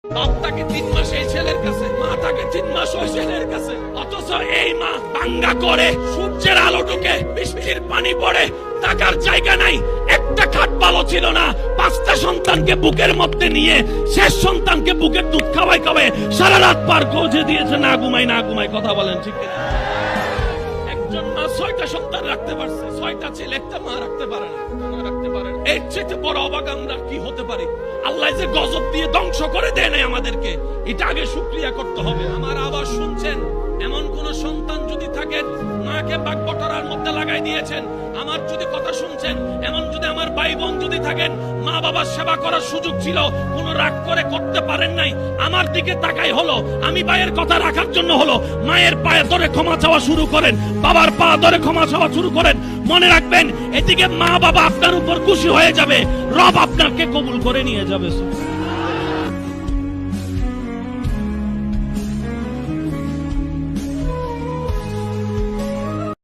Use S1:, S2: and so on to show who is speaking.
S1: বাপ থাকে 3 মাস এই ছেলের কাছে, মা থাকে 3 মাস ওই ছেলের কাছে, অথচ এই মা বাঙ্গা করে সূর্যের আলো ঢুকে বৃষ্টির পানি পড়ে, টাকার জায়গা নাই, একটা খাট ভালো ছিল না, 5টা সন্তানকে বুকের মধ্যে নিয়ে শেষ সন্তানকে বুকের দুধ খাওয়াই সারা রাত পার করে দিয়েছে, না ঘুমাই কথা বলেন ঠিক কিনা? একজন মা 6টা সন্তান রাখতে পারছে, 6টা ছেলে, একটা মা রাখতে পারে না, এর চেয়ে বড় অবাক আমরা কি হতে পারি? আল্লাহ যে গজব দিয়ে ধ্বংস করে দেয় নাই আমাদেরকে, এটা আগে শুকরিয়া করতে হবে। আমার আওয়াজ শুনছেন? এমন কোন সন্তান যদি থাকেন মাকে বাগবটরার মধ্যে লাগাই দিয়েছেন, আমার যদি কথা শুনছেন, এমন যদি আমার ভাই বোন যদি থাকেন মা বাবার সেবা করার সুযোগ ছিল, কোন রাগ করে করতে পারেন নাই, আমার দিকে তাকাই হলো, আমি ভাইয়ের কথা রাখার জন্য হলো, মায়ের পায়ে ধরে ক্ষমা চাওয়া শুরু করেন, বাবার পা ধরে ক্ষমা চাওয়া শুরু করেন। মনে রাখবেন, এদিকে মা বাবা আপনার উপর খুশি হয়ে যাবে, রব আপনাকে কবুল করে নিয়ে যাবে।